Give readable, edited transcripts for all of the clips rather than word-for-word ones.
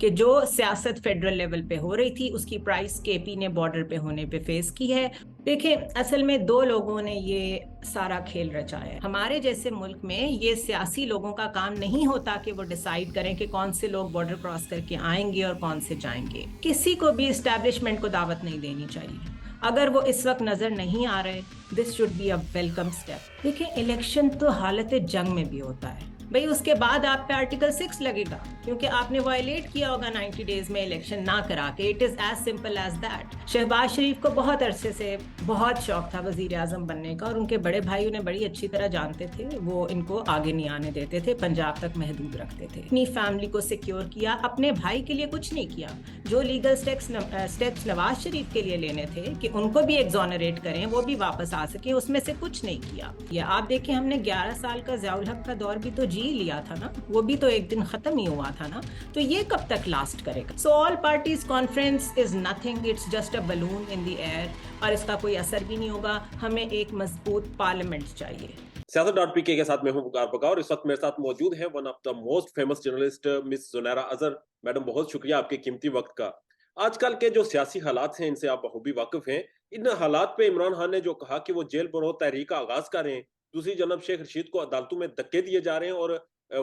کہ جو سیاست فیڈرل لیول پہ ہو رہی تھی اس کی پرائس کے پی نے بارڈر پہ ہونے پہ فیس کی ہے. دیکھیں اصل میں دو لوگوں نے یہ سارا کھیل رچا ہے. ہمارے جیسے ملک میں یہ سیاسی لوگوں کا کام نہیں ہوتا کہ وہ ڈیسائیڈ کریں کہ کون سے لوگ بارڈر کراس کر کے آئیں گے اور کون سے جائیں گے. کسی کو بھی اسٹیبلشمنٹ کو دعوت نہیں دینی چاہیے. اگر وہ اس وقت نظر نہیں آ رہے, this should be a welcome step. دیکھیں الیکشن تو حالت جنگ میں بھی ہوتا ہے بھئی, اس کے بعد آپ پہ آرٹیکل 6 لگے گا کیونکہ آپ نے وائلیٹ کیا ہوگا 90 ڈیز میں الیکشن نہ کرا کے. It is as simple as that. Shahbaz Sharif کو بہت عرصے سے بہت شوق تھا وزیر اعظم بننے کا, اور ان کے بڑے بھائی انہیں بڑی اچھی طرح جانتے تھے. وہ ان کو آگے نہیں آنے دیتے تھے, پنجاب تک محدود رکھتے تھے. اپنی فیملی کو سیکیور کیا, اپنے بھائی کے لیے کچھ نہیں کیا. جو لیگل سٹیپس نواز شریف کے لیے لینے تھے کہ ان کو بھی ایگزونریٹ کریں, وہ بھی واپس آ سکیں, اس میں سے کچھ نہیں کیا. یا آپ دیکھیں ہم نے 11 سال کا ضیاء الحق کا دور بھی تو جی لیا تھا نا, وہ بھی تو ایک دن ختم ہی ہوا تھا نا. تو یہ کب تک لاسٹ کرے گا؟ So all parties conference is nothing, it's just a balloon in the air, اور اس کا کوئی اثر بھی نہیں ہوگا. ہمیں ایک مضبوط پارلیمنٹ چاہیے. سیاست.pk کے ساتھ میں ہوں وقار بکا, اور اس وقت میرے ساتھ موجود ہیں one of the most famous journalist miss Zunaira Azhar. Madam بہت شکریہ آپ کے قیمتی وقت کا. آج کل کے جو سیاسی حالات ہیں ان سے آپ بخوبی واقف ہیں. ان حالات پہ عمران خان نے جو کہا کہ وہ جیل برو تحریک کا آغاز کر رہے ہیں, دوسری جانب شیخ رشید کو عدالتوں میں دھکے دیے جا رہے ہیں, اور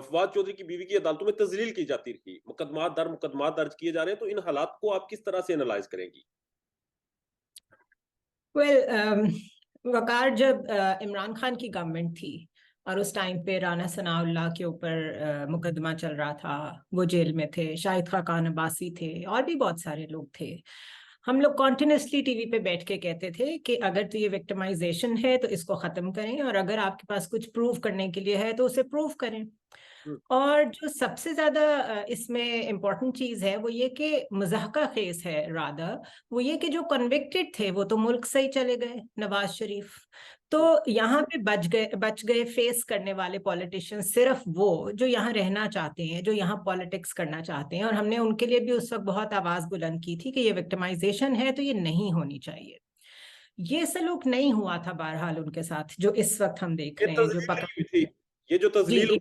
فواد چودھری کی بیوی کی عدالتوں میں تذلیل کی جاتی رہی, مقدمات درج کیے جا رہے ہیں. تو ان حالات کو آپ کس طرح سے انالائز کریں گی؟ وقار, جب عمران خان کی گورنمنٹ تھی اور اس ٹائم پہ رانا ثناء اللہ کے اوپر مقدمہ چل رہا تھا, وہ جیل میں تھے, شاہد خاقان عباسی تھے, اور بھی بہت سارے لوگ تھے. ہم لوگ کانٹینیوسلی ٹی وی پہ بیٹھ کے کہتے تھے کہ اگر تو یہ وکٹمائزیشن ہے تو اس کو ختم کریں, اور اگر آپ کے پاس کچھ پروف کرنے کے لیے ہے تو اسے پروف کریں. اور جو سب سے زیادہ اس میں امپورٹنٹ چیز ہے وہ یہ کہ مضحکہ خیز ہے رادر, وہ یہ کہ جو کنوکٹڈ تھے وہ تو ملک سے ہی چلے گئے, نواز شریف. تو یہاں پہ بچ گئے فیس کرنے والے پولیٹیشین صرف وہ جو یہاں رہنا چاہتے ہیں, جو یہاں پالیٹکس کرنا چاہتے ہیں. اور ہم نے ان کے لیے بھی اس وقت بہت آواز بلند کی تھی کہ یہ وکٹمائزیشن ہے تو یہ نہیں ہونی چاہیے. یہ سلوک نہیں ہوا تھا بہرحال ان کے ساتھ جو اس وقت ہم دیکھ رہے ہیں, جو یہ جو تذلیل جی,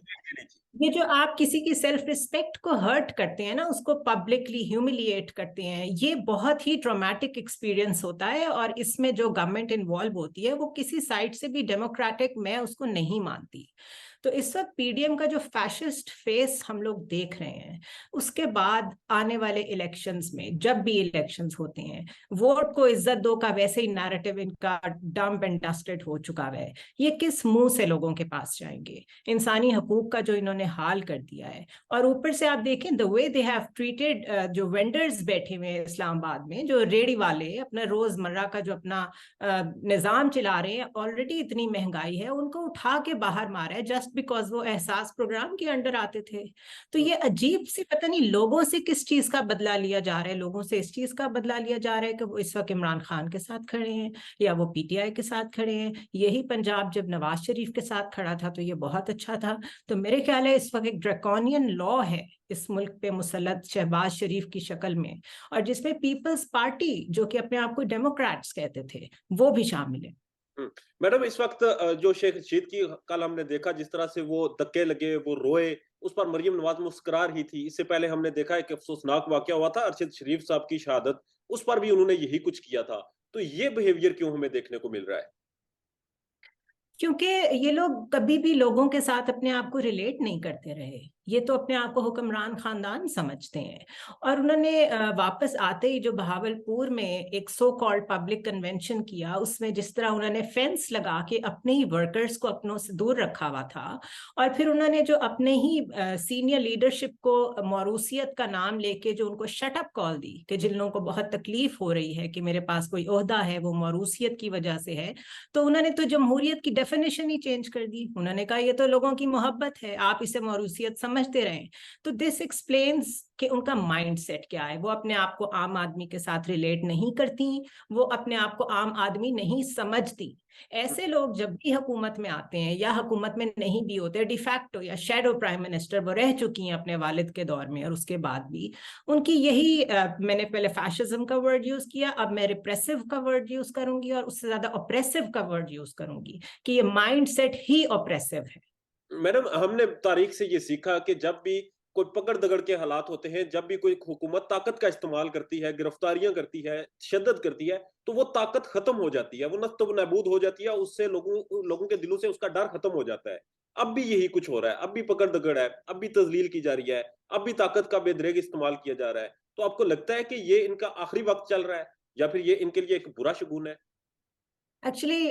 یہ جو آپ کسی کی سیلف ریسپیکٹ کو ہرٹ کرتے ہیں نا, اس کو پبلکلی ہیوملیٹ کرتے ہیں, یہ بہت ہی ٹرامیٹک ایکسپیرینس ہوتا ہے. اور اس میں جو گورنمنٹ انوالو ہوتی ہے وہ کسی سائڈ سے بھی ڈیموکریٹک میں اس کو نہیں مانتی. تو اس وقت پی ڈی ایم کا جو فیشسٹ فیس ہم لوگ دیکھ رہے ہیں, اس کے بعد آنے والے الیکشنز میں جب بھی الیکشنز ہوتے ہیں, ووٹ کو عزت دو کا ویسے ہی نیریٹو ان کا ڈمپ اینڈ ڈسٹڈ ہو چکا ہے. یہ کس منہ سے لوگوں کے پاس جائیں گے؟ انسانی حقوق کا جو انہوں نے حال کر دیا ہے, اور اوپر سے آپ دیکھیں the way they have treated جو وینڈرز بیٹھے ہوئے ہیں اسلام آباد میں, جو ریڑی والے اپنا روز مرہ کا جو اپنا نظام چلا رہے ہیں, آلریڈی اتنی مہنگائی ہے, ان کو اٹھا کے باہر مارا ہے جسٹ بیکاز وہ احساس پروگرام کے انڈر آتے تھے. تو یہ عجیب سی پتہ نہیں لوگوں سے کس چیز کا بدلہ لیا جا رہا ہے, لوگوں سے اس چیز کا بدلہ لیا جا رہا ہے کہ وہ اس وقت عمران خان کے ساتھ کھڑے ہیں یا وہ پی ٹی آئی کے ساتھ کھڑے ہیں. یہی پنجاب جب نواز شریف کے ساتھ کھڑا تھا تو یہ بہت اچھا تھا. تو میرے خیال ہے اس وقت ایک ڈریکونین لا ہے اس ملک پہ مسلط شہباز شریف کی شکل میں, اور جس میں پیپلز پارٹی جو کہ اپنے آپ کو ڈیموکریٹس کہتے تھے وہ بھی شامل ہے. میڈم اس وقت جو شیخ رشید کی کل ہم نے دیکھا جس طرح سے وہ دھکے لگے, وہ روئے, اس پر مریم نواز مسکرا رہی تھی. اس سے پہلے ہم نے دیکھا ایک افسوسناک واقعہ ہوا تھا ارشد شریف صاحب کی شہادت, اس پر بھی انہوں نے یہی کچھ کیا تھا. تو یہ بیہیویئر کیوں ہمیں دیکھنے کو مل رہا ہے؟ کیونکہ یہ لوگ کبھی بھی لوگوں کے ساتھ اپنے آپ کو ریلیٹ نہیں کرتے رہے. یہ تو اپنے آپ کو حکمران خاندان سمجھتے ہیں, اور انہوں نے واپس آتے ہی جو بہاولپور میں ایک سو کالڈ پبلک کنونشن کیا, اس میں جس طرح انہوں نے فینس لگا کے اپنے ہی ورکرز کو اپنوں سے دور رکھا ہوا تھا, اور پھر انہوں نے جو اپنے ہی سینئر لیڈرشپ کو موروثیت کا نام لے کے جو ان کو شٹ اپ کال دی کہ جن لوگوں کو بہت تکلیف ہو رہی ہے کہ میرے پاس کوئی عہدہ ہے وہ موروثیت کی وجہ سے ہے, تو انہوں نے تو جمہوریت کی ڈیفینیشن ہی چینج کر دی. انہوں نے کہا یہ تو لوگوں کی محبت ہے, آپ اسے موروثیت سمجھتے رہیں. تو دس ایکسپلینز کہ ان کا مائنڈ سیٹ کیا ہے. وہ اپنے آپ کو عام آدمی کے ساتھ ریلیٹ نہیں کرتی, وہ اپنے آپ کو عام آدمی نہیں سمجھتی. ایسے لوگ جب بھی حکومت میں آتے ہیں یا حکومت میں نہیں بھی ہوتے, ڈی فیکٹو یا شیڈو پرائم منسٹر وہ رہ چکی ہیں اپنے والد کے دور میں, اور اس کے بعد بھی ان کی یہی میں نے پہلے فیشزم کا ورڈ یوز کیا, اب میں ریپریسو کا ورڈ یوز کروں گی, اور اس سے زیادہ اپریسو کا ورڈ یوز کروں گی کہ یہ مائنڈ سیٹ ہی اپریسو ہے. میڈم ہم نے تاریخ سے یہ سیکھا کہ جب بھی کوئی پکڑ دگڑ کے حالات ہوتے ہیں. جب بھی کوئی حکومت طاقت کا استعمال کرتی ہے, گرفتاریاں کرتی ہے, تشدد کرتی ہے, تو وہ طاقت ختم ہو جاتی ہے, وہ نست و نابود ہو جاتی ہے, اس سے لوگوں کے دلوں سے اس کا ڈر ختم ہو جاتا ہے. اب بھی یہی کچھ ہو رہا ہے, اب بھی پکڑ دگڑ ہے, اب بھی تذلیل کی جا رہی ہے, اب بھی طاقت کا بے دریغ استعمال کیا جا رہا ہے. تو آپ کو لگتا ہے کہ یہ ان کا آخری وقت چل رہا ہے, یا پھر یہ ان کے لیے ایک برا شگون ہے؟ ایکچولی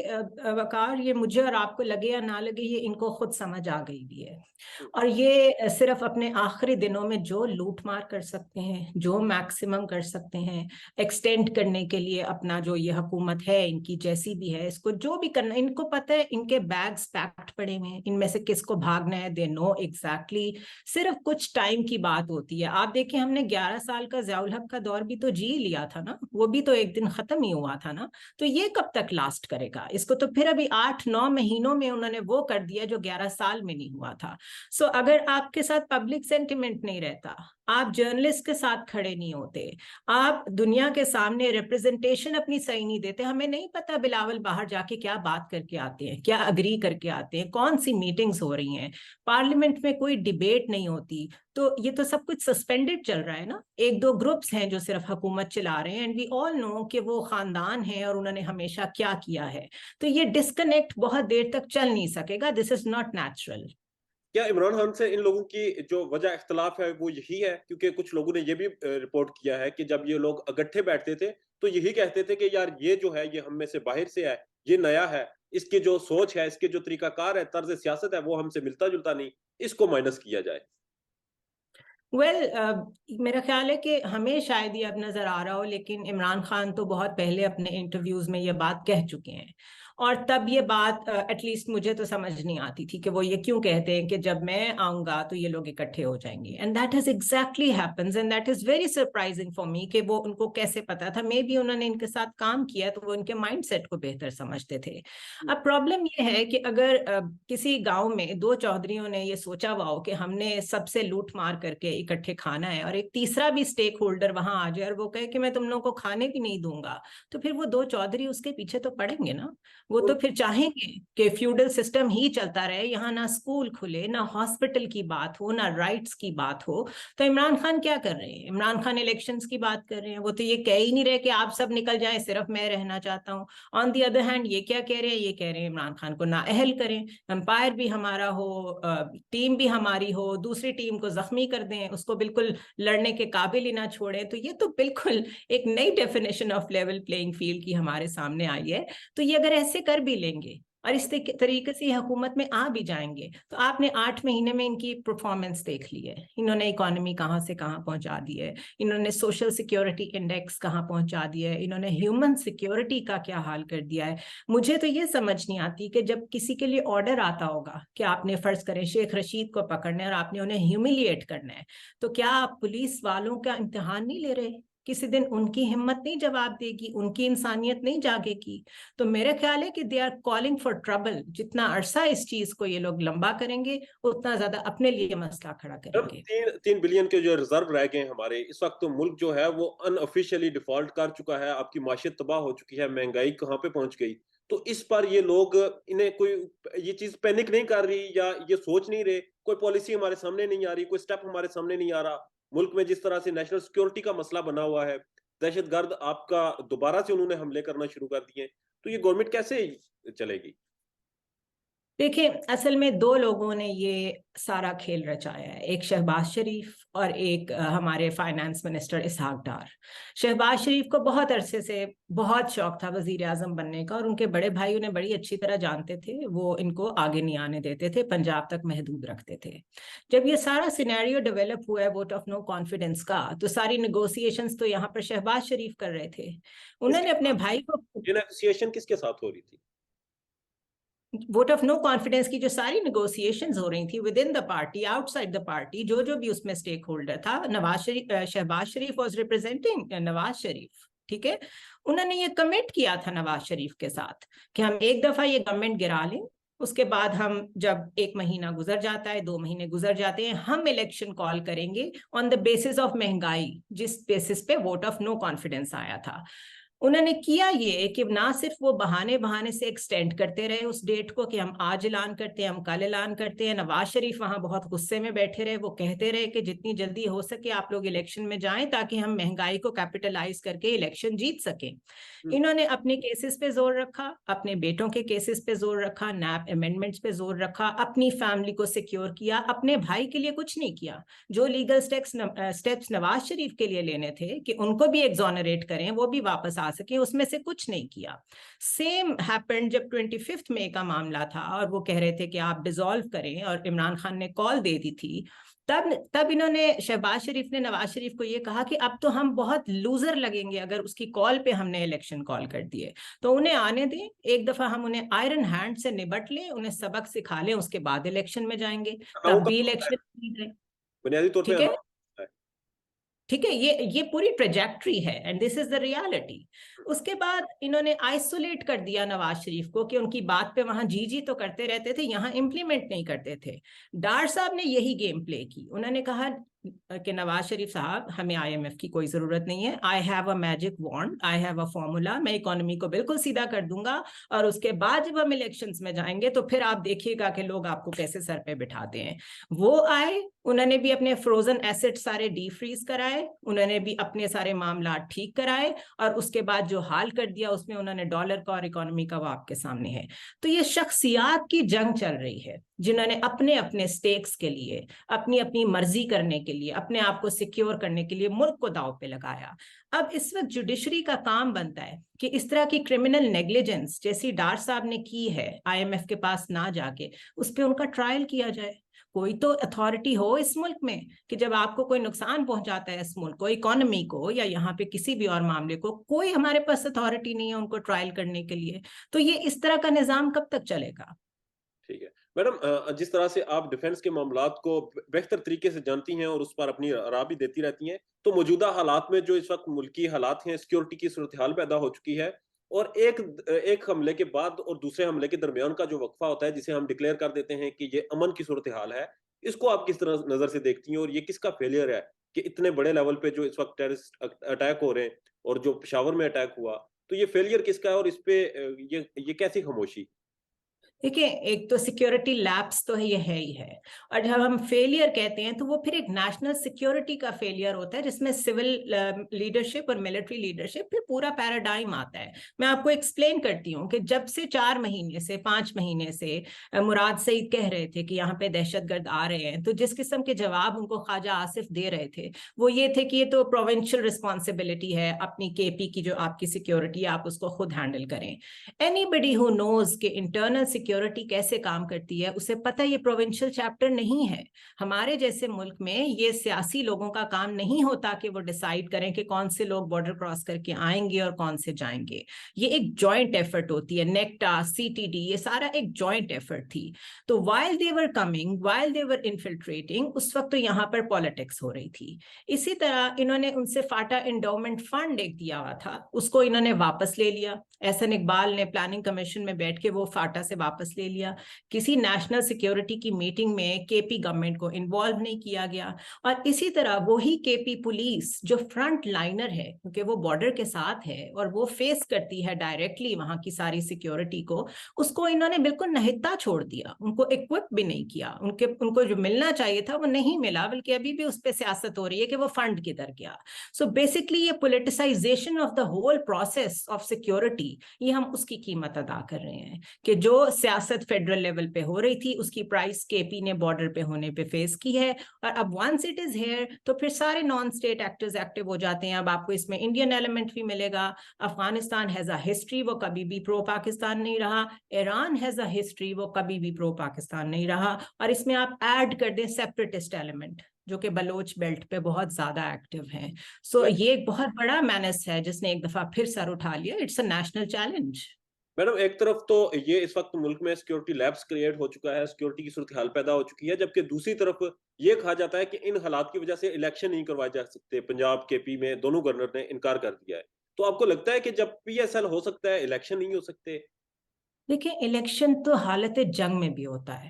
وقار، یہ مجھے اور آپ کو لگے یا نہ لگے، یہ ان کو خود سمجھ آ گئی بھی ہے. ہم، اور یہ صرف اپنے آخری دنوں میں جو لوٹ مار کر سکتے ہیں، جو میکسیمم کر سکتے ہیں، ایکسٹینڈ کرنے کے لیے اپنا جو یہ حکومت ہے ان کی جیسی بھی ہے، اس کو جو بھی کرنا، ان کو پتہ ہے ان کے بیگز پیکڈ پڑے ہوئے ہیں، ان میں سے کس کو بھاگنا ہے، دے نو ایگزیکٹلی. صرف کچھ ٹائم کی بات ہوتی ہے. آپ دیکھیں، ہم نے 11 سال کا ضیاء الحق کا دور بھی تو جی لیا تھا نا، وہ بھی تو ایک دن ختم ہی ہوا تھا نا. تو یہ کب تک لاسٹ کرے گا؟ اس کو تو پھر ابھی 8-9 مہینوں میں انہوں نے وہ کر دیا جو 11 سال میں نہیں ہوا تھا. سو اگر آپ کے ساتھ پبلک سینٹیمنٹ نہیں رہتا، آپ جرنلسٹ کے ساتھ کھڑے نہیں ہوتے، آپ دنیا کے سامنے ریپرزنٹیشن اپنی صحیح نہیں دیتے. ہمیں نہیں پتا بلاول باہر جا کے کیا بات کر کے آتے ہیں، کیا اگری کر کے آتے ہیں، کون سی میٹنگز ہو رہی ہیں، پارلیمنٹ میں کوئی ڈیبیٹ نہیں ہوتی. تو یہ تو سب کچھ سسپینڈڈ چل رہا ہے نا. ایک دو گروپس ہیں جو صرف حکومت چلا رہے ہیں، اینڈ وی آل نو کہ وہ خاندان ہیں اور انہوں نے ہمیشہ کیا کیا ہے. تو یہ ڈسکنیکٹ بہت دیر تک چل نہیں سکے گا. دس از ناٹ نیچرل. کیا عمران خان سے ان لوگوں کی جو وجہ اختلاف ہے وہ یہی ہے؟ کیونکہ کچھ لوگوں نے یہ بھی رپورٹ کیا ہے کہ جب یہ لوگ اکٹھے بیٹھتے تھے تو یہی کہتے تھے کہ یار یہ جو ہے یہ ہم میں سے باہر سے ہے، یہ نیا ہے، اس کی جو سوچ ہے، اس کے جو طریقہ کار ہے، طرز سیاست ہے، وہ ہم سے ملتا جلتا نہیں، اس کو مائنس کیا جائے. میرا خیال ہے کہ ہمیں شاید یہ اب نظر آ رہا ہو، لیکن عمران خان تو بہت پہلے اپنے انٹرویوز میں یہ بات کہہ چکے ہیں. اور تب یہ بات ایٹ لیسٹ مجھے تو سمجھ نہیں آتی تھی کہ وہ یہ کیوں کہتے ہیں کہ جب میں آؤں گا تو یہ لوگ اکٹھے ہو جائیں گے. And that has exactly happens and that is very surprising for me کہ وہ ان کو کیسے پتا تھا. مے بی انہوں نے ان کے ساتھ کام کیا تو وہ ان کے مائنڈ سیٹ کو بہتر سمجھتے تھے. اب پرابلم یہ ہے کہ اگر کسی گاؤں میں دو چودھریوں نے یہ سوچا ہوا ہو کہ ہم نے سب سے لوٹ مار کر کے اکٹھے کھانا ہے، اور ایک تیسرا بھی سٹیک ہولڈر وہاں آ جائے اور وہ کہے کہ میں تم لوگوں کو کھانے بھی نہیں دوں گا، تو پھر وہ دو چودھری اس کے پیچھے تو پڑیں گے نا. وہ تو پھر چاہیں گے کہ فیوڈل سسٹم ہی چلتا رہے، یہاں نہ اسکول کھلے، نہ ہاسپٹل کی بات ہو، نہ رائٹس کی بات ہو. تو عمران خان کیا کر رہے ہیں؟ عمران خان الیکشنز کی بات کر رہے ہیں. وہ تو یہ کہہ ہی نہیں رہے کہ آپ سب نکل جائیں، صرف میں رہنا چاہتا ہوں. آن دی ادر ہینڈ یہ کیا کہہ رہے ہیں؟ یہ کہہ رہے ہیں عمران خان کو نااہل کریں، امپائر بھی ہمارا ہو، ٹیم بھی ہماری ہو، دوسری ٹیم کو زخمی کر دیں، اس کو بالکل لڑنے کے قابل ہی نہ چھوڑیں. تو یہ تو بالکل ایک نئی definition of level playing field کی ہمارے سامنے آئی ہے. تو یہ اگر ایسے کر بھی لیں گے اور اس طریقے سے حکومت میں آ بھی جائیں گے، تو آپ نے 8 مہینے میں ان کی پرفارمنس دیکھ لی ہے. انہوں نے اکانومی کہاں سے کہاں پہنچا دی ہے، انہوں نے سوشل سیکیورٹی انڈیکس کہاں پہنچا دیا ہے، انہوں نے ہیومن سیکیورٹی کا کیا حال کر دیا ہے. مجھے تو یہ سمجھ نہیں آتی کہ جب کسی کے لیے آرڈر آتا ہوگا کہ آپ نے فرض کریں شیخ رشید کو پکڑنا ہے اور آپ نے انہیں ہیوملیٹ کرنا ہے، تو کیا آپ پولیس والوں کا امتحان نہیں لے رہے؟ کسی دن ان کی ہمت نہیں جواب دے گی، ان کی انسانیت نہیں جاگے گی. تو میرا خیال ہے کہ they are calling for trouble. جتنا عرصہ اس چیز کو یہ لوگ لمبا کریں گے، اتنا زیادہ اپنے لیے مسئلہ کھڑا کریں گے. 3 بلین کے جو ریزرو رہ گئے ہمارے اس وقت، تو ملک جو ہے وہ ان آفیشیلی ڈیفالٹ کر چکا ہے، آپ کی معیشت تباہ ہو چکی ہے، مہنگائی کہاں پہ پہنچ گئی. تو اس پر یہ لوگ، انہیں کوئی یہ چیز پینک نہیں کر رہی، یا یہ سوچ نہیں رہے، کوئی پالیسی ہمارے سامنے نہیں آ رہی، کوئی سٹیپ ہمارے سامنے نہیں آ رہا. ملک میں جس طرح سے نیشنل سیکیورٹی کا مسئلہ بنا ہوا ہے، دہشت گرد آپ کا دوبارہ سے انہوں نے حملے کرنا شروع کر دیے، تو یہ گورنمنٹ کیسے چلے گی؟ دیکھیں، اصل میں دو لوگوں نے یہ سارا کھیل رچایا ہے، ایک شہباز شریف اور ایک ہمارے فائنانس منسٹر اسحاق ڈار. شہباز شریف کو بہت عرصے سے بہت شوق تھا وزیر اعظم بننے کا، اور ان کے بڑے بھائی انہیں بڑی اچھی طرح جانتے تھے، وہ ان کو آگے نہیں آنے دیتے تھے، پنجاب تک محدود رکھتے تھے. جب یہ سارا سینیریو ڈیولپ ہوا ہے ووٹ آف نو کانفیڈنس کا، تو ساری نیگوسیشنز تو یہاں پر شہباز شریف کر رہے تھے. کس انہوں کے نے اپنے ساتھ بھائی کو یہ نیگوسیشن کس کے ساتھ ہو رہی تھی؟ ووٹ آف نو کانفیڈنس کی جو ساری نیگوسیشنز ہو رہی تھی with in the party, out side the party, جو بھی اس میں اسٹیک ہولڈر تھا، شہباز شریف واز ریپرزینٹنگ نواز شریف. ٹھیک ہے، انہوں نے یہ کمٹ کیا تھا نواز شریف کے ساتھ کہ ہم ایک دفعہ یہ گورنمنٹ گرا لیں، اس کے بعد ہم جب 1 مہینہ گزر جاتا ہے، 2 مہینے گزر جاتے ہیں، ہم الیکشن کال کریں گے آن دا بیسس آف مہنگائی، جس بیسس پہ ووٹ آف نو کانفیڈنس آیا تھا. انہوں نے کیا یہ کہ نہ صرف وہ بہانے سے ایکسٹینڈ کرتے رہے اس ڈیٹ کو کہ ہم آج اعلان کرتے ہیں, ہم کل اعلان کرتے ہیں. نواز شریف وہاں بہت غصے میں بیٹھے رہے, وہ کہتے رہے کہ جتنی جلدی ہو سکے آپ لوگ الیکشن میں جائیں تاکہ ہم مہنگائی کو کیپٹلائز کر کے الیکشن جیت سکیں. انہوں نے اپنے کیسز پہ زور رکھا, اپنے بیٹوں کے کیسز پہ زور رکھا, نیب امینڈمنٹس پہ زور رکھا, اپنی فیملی کو سیکیور کیا, اپنے بھائی کے لیے کچھ نہیں کیا. جو لیگل سٹیپس نواز شریف کے لیے لینے تھے کہ ان کو بھی ایگزونریٹ کریں, وہ بھی واپس آ سکیں, اس میں سے کچھ نہیں کیا. سیم ہیپنڈ جب 25 مئی کا معاملہ تھا اور وہ کہہ رہے تھے کہ آپ ڈیزالو کریں, اور عمران خان نے کال دے دی تھی, تب انہوں نے, شہباز شریف نے نواز شریف کو یہ کہا کہ اب تو ہم بہت لوزر لگیں گے اگر اس کی کال پہ ہم نے الیکشن کال کر دیے, تو انہیں آنے دیں, ایک دفعہ ہم انہیں آئرن ہینڈ سے نبٹ لیں, انہیں سبق سکھا لیں, اس کے بعد الیکشن میں جائیں گے. تب بھی الیکشن بنیادی طور پہ ٹھیک ہے, ٹھیک ہے, یہ پوری ٹریجیکٹری ہے and this is the reality. اس کے بعد انہوں نے آئسولیٹ کر دیا نواز شریف کو کہ ان کی بات پہ وہاں جی تو کرتے رہتے تھے, یہاں امپلیمنٹ نہیں کرتے تھے. ڈار صاحب نے یہی گیم پلے کی, انہوں نے کہا کہ نواز شریف صاحب ہمیں IMF کی کوئی ضرورت نہیں ہے, I have a magic wand, I have a formula, میں اکانومی کو بالکل سیدھا کر دوں گا, اور اس کے بعد جب ہم الیکشنز میں جائیں گے تو پھر آپ دیکھیے گا کہ لوگ آپ کو کیسے سر پہ بٹھاتے ہیں. وہ آئے, انہوں نے بھی اپنے فروزن ایسٹ سارے ڈی فریز کرائے, انہوں نے بھی اپنے سارے معاملات ٹھیک کرائے, اور اس کے بعد جو حال کر دیا اس میں انہوں نے ڈالر کا اور اکانومی کا وہ آپ کے سامنے ہے. تو یہ شخصیات کی جنگ چل رہی ہے جنہوں نے اپنے اپنے سٹیکس کے لیے, اپنی مرضی کرنے کے لیے, اپنے آپ کو سیکیور کرنے کے لیے ملک کو داؤ پہ لگایا. اب اس وقت جوڈیشری کا کام بنتا ہے کہ اس طرح کی کرمنل نیگلیجنس جیسی ڈار صاحب نے کی ہے IMF کے پاس نہ جا کے, اس پہ ان کا ٹرائل کیا جائے. کوئی تو اتھارٹی ہو اس ملک میں کہ جب آپ کو کوئی نقصان پہنچاتا ہے اس ملک کو, اکانومی کو, یا یہاں پہ کسی بھی اور معاملے کو, کوئی ہمارے پاس اتھارٹی نہیں ہے ان کو ٹرائل کرنے کے لیے. تو یہ اس طرح کا نظام کب تک چلے گا؟ ٹھیک ہے میڈم, جس طرح سے آپ ڈیفنس کے معاملات کو بہتر طریقے سے جانتی ہیں اور اس پر اپنی رائے بھی دیتی رہتی ہیں, تو موجودہ حالات میں جو اس وقت ملکی حالات ہیں, سیکیورٹی کی صورتحال پیدا ہو چکی ہے, اور ایک حملے کے بعد اور دوسرے حملے کے درمیان کا جو وقفہ ہوتا ہے جسے ہم ڈکلیئر کر دیتے ہیں کہ یہ امن کی صورتحال ہے, اس کو آپ کس طرح نظر سے دیکھتی ہیں, اور یہ کس کا فیلئر ہے کہ اتنے بڑے لیول پہ جو اس وقت ٹیررسٹ اٹیک ہو رہے ہیں, اور جو پشاور میں اٹیک ہوا, تو یہ فیلئر کس کا ہے, اور اس پہ یہ کیسی خاموشی؟ دیکھیں, ایک تو سیکیورٹی لیپس تو یہ ہے ہی ہے, اور جب ہم فیلئر کہتے ہیں تو وہ پھر ایک نیشنل سیکیورٹی کا فیلئر ہوتا ہے جس میں سول لیڈرشپ اور ملٹری لیڈرشپ پھر پورا پیراڈائم آتا ہے. میں آپ کو ایکسپلین کرتی ہوں کہ جب سے 4 مہینے سے 5 مہینے سے مراد سعید کہہ رہے تھے کہ یہاں پہ دہشت گرد آ رہے ہیں, تو جس قسم کے جواب ان کو خواجہ آصف دے رہے تھے وہ یہ تھے کہ یہ تو پروونشل رسپانسبلٹی ہے, اپنی KP کی جو آپ کی سیکیورٹی آپ اس کو خود ہینڈل کریں. اینی بڈی ہو نوز کہ انٹرنل سیکیورٹی کیسے کام کرتی ہے اسے پتہ یہ پروونشل چیپٹر نہیں ہے. ہمارے جیسے ملک میں یہ سیاسی لوگوں کا کام نہیں ہوتا کہ وہ ڈیسائیڈ کریں کہ کون سے لوگ بارڈر کراس کر کے آئیں گے اور کون سے جائیں گے. یہ ایک جوائنٹ ایفرٹ ہوتی ہے, نیکٹا, CTD, یہ سارا ایک جوائنٹ ایفرٹ تھی. تو while they were coming, while they were infiltrating, اس وقت تو یہاں پر پالیٹکس ہو رہی تھی. اسی طرح انہوں نے ان سے فاٹا انڈومنٹ فنڈ ایک دیا ہوا تھا, اس کو انہوں نے واپس لے لیا. احسن اقبال نے پلاننگ کمیشن میں بیٹھ کے وہ فاٹا سے واپس لے لیا. کسی نیشنل سیکیورٹی کی میٹنگ میں KP گورنمنٹ کو انوالو نہیں کیا گیا. اور اسی طرح وہی KP پولیس جو فرنٹ لائنر ہے, کیونکہ وہ بارڈر کے ساتھ ہے اور وہ فیس کرتی ہے ڈائریکٹلی وہاں کی ساری سیکیورٹی کو, اس کو انہوں نے بالکل نہتا چھوڑ دیا, ان کو ایکوپ بھی نہیں کیا. ان کو جو ملنا چاہیے تھا وہ نہیں ملا, بلکہ ابھی بھی اس پہ سیاست ہو رہی ہے کہ وہ فنڈ کدھر گیا. سو بیسکلی یہ politicisation of the whole process of security, یہ ہم اس کی قیمت ادا کر رہے ہیں کہ جو سیاست فیڈرل لیول پہ ہو رہی تھی اس کی پرائس KP نے بارڈر پہ ہونے پہ فیس کی ہے. اور اب ونس اٹ از ہیئر تو پھر سارے نان اسٹیٹ ایکٹرز ایکٹیو ہو جاتے ہیں. اب آپ کو اس میں انڈین ایلیمنٹ بھی ملے گا. افغانستان ہیز اے ہسٹری, وہ کبھی بھی پرو پاکستان نہیں رہا. ایران ہیز اے ہسٹری, وہ کبھی بھی پرو پاکستان نہیں رہا. اور اس میں آپ ایڈ کر دیں سیپریٹسٹ ایلیمنٹ جو کہ بلوچ بیلٹ پہ بہت زیادہ ایکٹیو ہیں. سو یہ ایک بہت بڑا مینس ہے جس نے ایک دفعہ پھر سر اٹھا لیا. It's a national challenge. Madam, ایک طرف تو یہ اس وقت ملک میں سیکیورٹی لیبس کریٹ ہو چکا ہے, سیکیورٹی کی صورتحال پیدا ہو چکی ہے, جبکہ دوسری طرف یہ کہا جاتا ہے کہ ان حالات کی وجہ سے الیکشن نہیں کروائے جا سکتے. پنجاب KP میں دونوں گورنر نے انکار کر دیا ہے. تو آپ کو لگتا ہے کہ جب PSL ہو سکتا ہے الیکشن نہیں ہو سکتے؟ دیکھیں, الیکشن تو حالت جنگ میں بھی ہوتا ہے.